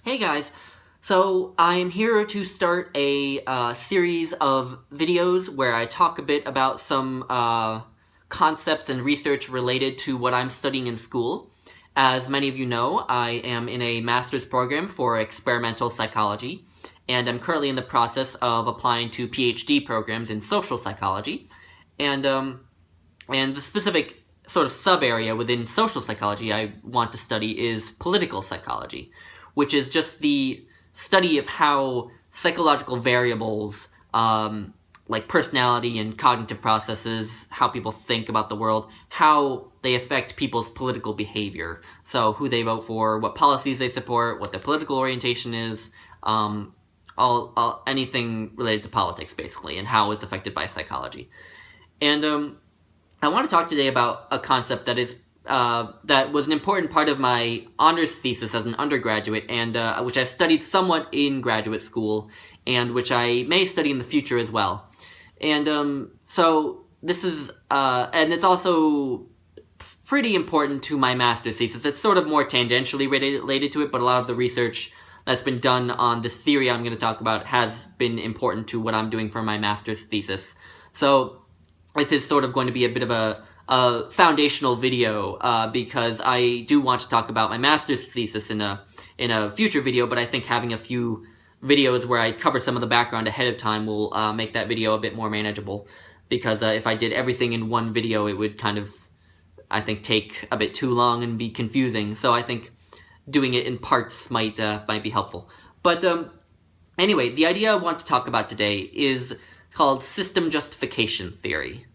Hey guys, so I'm here to start a series of videos where I talk a bit about some concepts and research related to what I'm studying in school. As many of you know, I am in a master's program for experimental psychology, and I'm currently in the process of applying to PhD programs in social psychology. And the specific sort of sub-area within social psychology I want to study is political psychology, which is just the study of how psychological variables, like personality and cognitive processes, how people think about the world, how they affect people's political behavior. So who they vote for, what policies they support, what their political orientation is, anything related to politics, basically, and how it's affected by psychology. And I want to talk today about a concept that was an important part of my honors thesis as an undergraduate, and which I've studied somewhat in graduate school, and which I may study in the future as well. And so this is, and it's also pretty important to my master's thesis. It's sort of more tangentially related to it, but a lot of the research that's been done on this theory I'm going to talk about has been important to what I'm doing for my master's thesis. So this is sort of going to be a bit of a foundational video because I do want to talk about my master's thesis in a future video, but I think having a few videos where I cover some of the background ahead of time will make that video a bit more manageable, because if I did everything in one video, it would kind of, I think, take a bit too long and be confusing. So I think doing it in parts might be helpful. But anyway, the idea I want to talk about today is called system justification theory.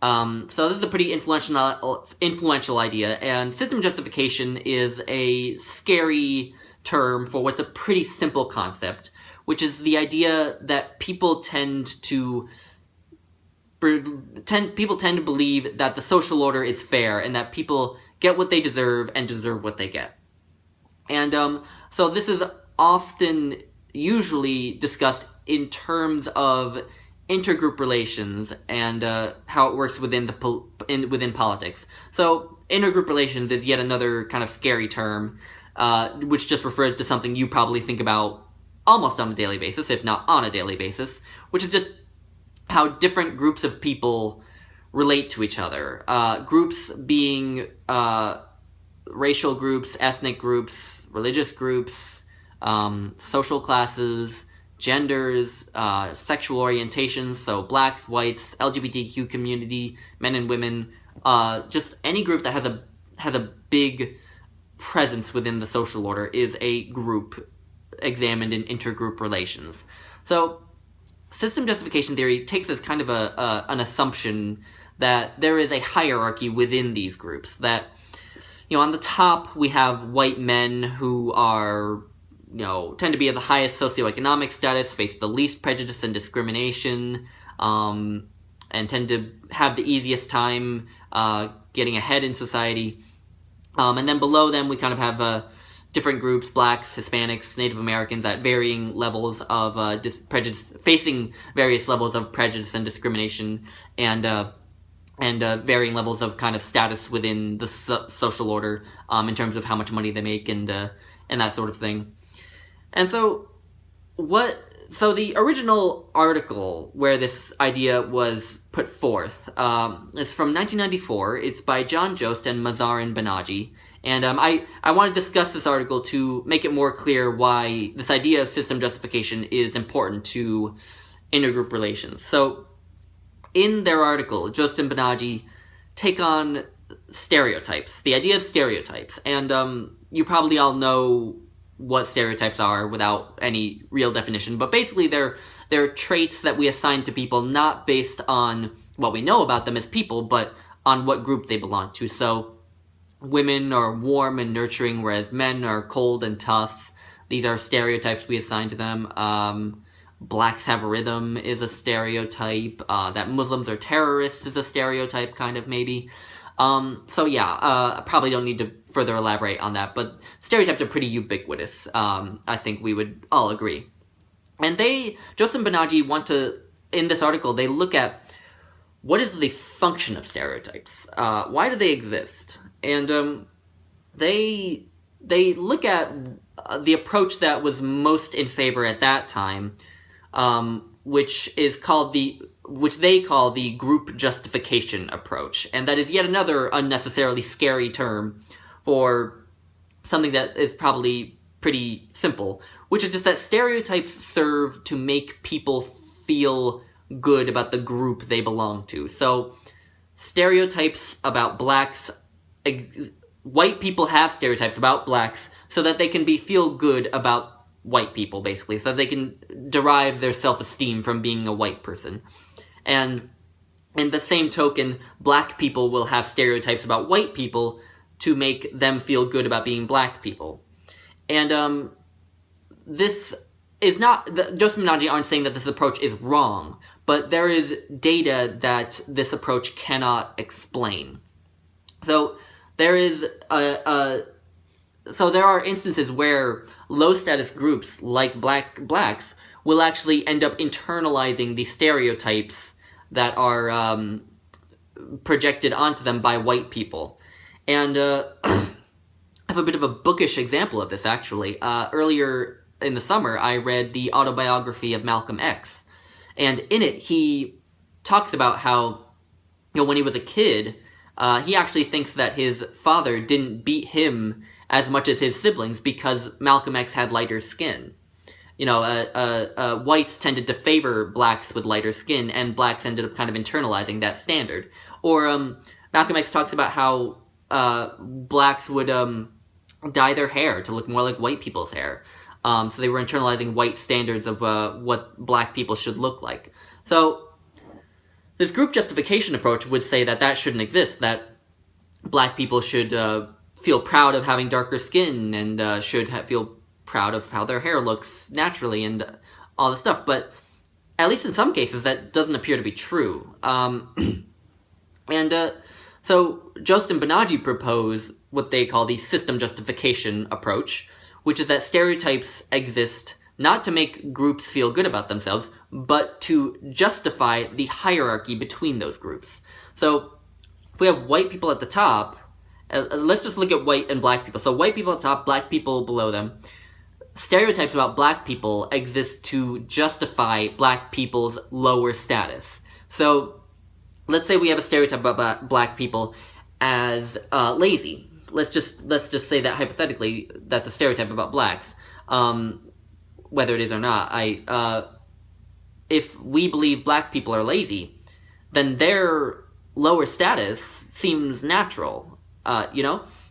So this is a pretty influential idea, and system justification is a scary term for what's a pretty simple concept, which is the idea that people tend to believe that the social order is fair, and that people get what they deserve and deserve what they get. And so this is often usually discussed in terms of intergroup relations and how it works within within politics. So intergroup relations is yet another kind of scary term, which just refers to something you probably think about almost on a daily basis, if not on a daily basis, which is just how different groups of people relate to each other. Groups being racial groups, ethnic groups, religious groups, social classes, genders, sexual orientations, so blacks, whites, LGBTQ community, men and women, just any group that has a big presence within the social order is a group examined in intergroup relations. So system justification theory takes as kind of an assumption that there is a hierarchy within these groups, that, on the top we have white men who are, tend to be at the highest socioeconomic status, face the least prejudice and discrimination, and tend to have the easiest time getting ahead in society. And then below them, we kind of have different groups: blacks, Hispanics, Native Americans, at varying levels of prejudice, facing various levels of prejudice and discrimination, and varying levels of kind of status within the social order, in terms of how much money they make and that sort of thing. And so the original article where this idea was put forth is from 1994. It's by John Jost and Mazarin Banaji. And I want to discuss this article to make it more clear why this idea of system justification is important to intergroup relations. So in their article, Jost and Banaji take on stereotypes, the idea of stereotypes. And you probably all know what stereotypes are without any real definition, but basically they're traits that we assign to people not based on what we know about them as people, but on what group they belong to. So women are warm and nurturing, whereas men are cold and tough. These are stereotypes we assign to them. Blacks have rhythm is a stereotype. That Muslims are terrorists is a stereotype, kind of, maybe. So yeah, I probably don't need to further elaborate on that, but stereotypes are pretty ubiquitous. I think we would all agree. And Jost and Banaji in this article, they look at what is the function of stereotypes? Why do they exist? And they they look at the approach that was most in favor at that time, which they call the group justification approach, and that is yet another unnecessarily scary term for something that is probably pretty simple, which is just that stereotypes serve to make people feel good about the group they belong to. So, stereotypes about blacks, white people have stereotypes about blacks so that they can feel good about white people, basically, so they can derive their self-esteem from being a white person. And in the same token, black people will have stereotypes about white people to make them feel good about being black people. And this is not... Joseph and Naji aren't saying that this approach is wrong, but there is data that this approach cannot explain. So there is so there are instances where low-status groups, like blacks, will actually end up internalizing the stereotypes that are projected onto them by white people. And I have a bit of a bookish example of this, actually. Earlier in the summer, I read the autobiography of Malcolm X. And in it, he talks about how, when he was a kid, he actually thinks that his father didn't beat him as much as his siblings because Malcolm X had lighter skin. Whites tended to favor blacks with lighter skin, and blacks ended up kind of internalizing that standard. Or Malcolm X talks about how blacks would dye their hair to look more like white people's hair. So they were internalizing white standards of what black people should look like. So this group justification approach would say that that shouldn't exist, that black people should feel proud of having darker skin and should feel proud of how their hair looks naturally and all this stuff. But at least in some cases, that doesn't appear to be true. So Jost and Banaji propose what they call the system justification approach, which is that stereotypes exist not to make groups feel good about themselves, but to justify the hierarchy between those groups. So if we have white people at the top, let's just look at white and black people. So white people at the top, black people below them. Stereotypes about black people exist to justify black people's lower status. So let's say we have a stereotype about black people as lazy. Let's just say that hypothetically that's a stereotype about blacks, whether it is or not. If we believe black people are lazy, then their lower status seems natural.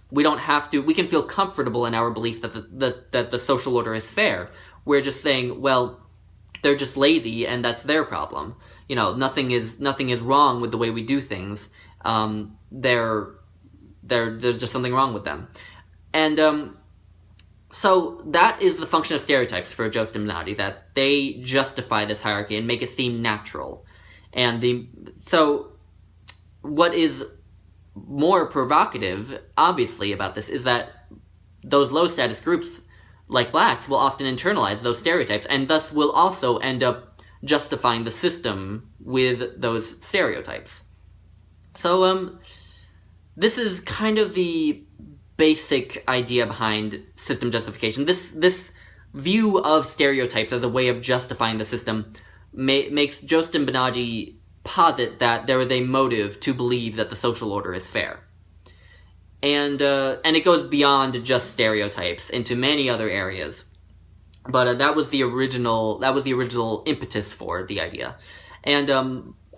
We don't have to. We can feel comfortable in our belief that the social order is fair. We're just saying, well, they're just lazy, and that's their problem. Nothing is wrong with the way we do things. There's just something wrong with them, and so that is the function of stereotypes for Jost and Banaji, that they justify this hierarchy and make it seem natural. So what is more provocative, obviously, about this is that those low-status groups, like blacks, will often internalize those stereotypes, and thus will also end up justifying the system with those stereotypes. So, this is kind of the basic idea behind system justification. This view of stereotypes as a way of justifying the system makes Jost and Banaji posit that there is a motive to believe that the social order is fair. And it goes beyond just stereotypes into many other areas. But that was the original impetus for the idea. And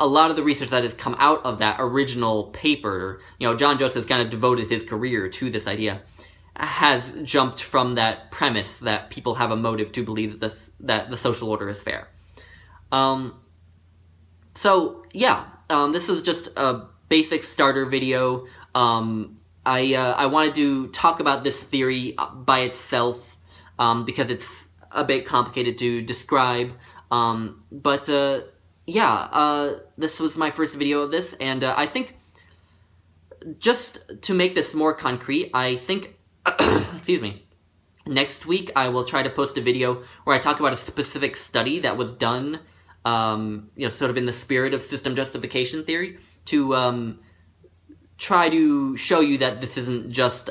a lot of the research that has come out of that original paper, John Jost has kind of devoted his career to this idea, has jumped from that premise that people have a motive to believe that the social order is fair. This is just a basic starter video. I wanted to talk about this theory by itself because it's a bit complicated to describe. This was my first video of this, and I think just to make this more concrete, I think, excuse me, next week I will try to post a video where I talk about a specific study that was done, sort of in the spirit of system justification theory, to try to show you that this isn't just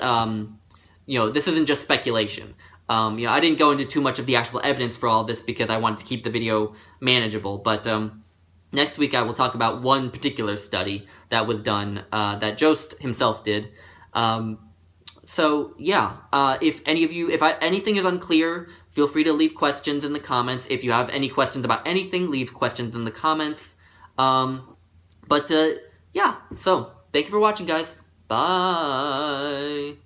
this isn't just speculation. I didn't go into too much of the actual evidence for all this because I wanted to keep the video manageable, but next week I will talk about one particular study that was done, that Jost himself did. So yeah, if anything is unclear, feel free to leave questions in the comments. If you have any questions about anything, leave questions in the comments. Yeah, so thank you for watching, guys. Bye.